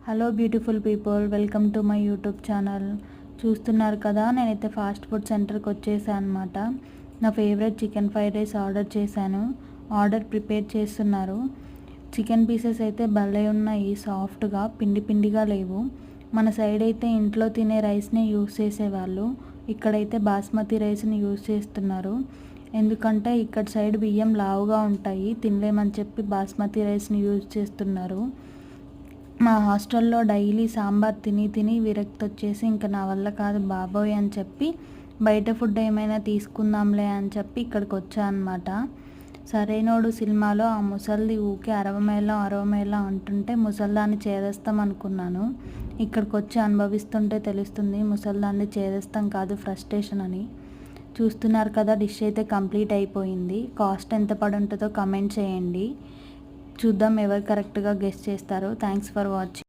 Hello beautiful people, welcome to my YouTube channel. చూస్తున్నారు కదా, నేనైతే ఫాస్ట్ ఫుడ్ సెంటర్కి వచ్చేసాను అనమాట. నా favourite chicken fried rice order చేశాను. ఆర్డర్ ప్రిపేర్ చేస్తున్నారు. చికెన్ పీసెస్ అయితే భలే ఉన్నాయి, సాఫ్ట్గా, పిండి పిండిగా లేవు. మన సైడ్ అయితే ఇంట్లో తినే రైస్ని యూస్ చేసేవాళ్ళు, ఇక్కడైతే బాస్మతి రైస్ని యూస్ చేస్తున్నారు. ఎందుకంటే ఇక్కడ సైడ్ బియ్యం లావుగా ఉంటాయి, తినలేమని చెప్పి బాస్మతి రైస్ని యూజ్ చేస్తున్నారు. మా హాస్టల్లో డైలీ సాంబార్ తిని తిని విరక్తి వచ్చేసి ఇంకా నా వల్ల కాదు బాబోయ్ అని చెప్పి బయట ఫుడ్ ఏమైనా తీసుకుందాంలే అని చెప్పి ఇక్కడికి వచ్చా అనమాట. సరైనోడు సినిమాలో ఆ ముసలిది ఊకే అరవమేళ అంటుంటే ముసల్దాన్ని చేదేస్తాం అనుకున్నాను. ఇక్కడికి వచ్చి అనుభవిస్తుంటే తెలుస్తుంది ముసల్దాన్ని చేదేస్తాం కాదు, ఫ్రస్ట్రేషన్ అని. చూస్తున్నారు కదా, డిష్ అయితే కంప్లీట్ అయిపోయింది. కాస్ట్ ఎంత పడి ఉంటుందో కమెంట్ చేయండి. చూద్దాం ఎవరు కరెక్ట్గా గెస్ చేస్తారో. Thanks for watching.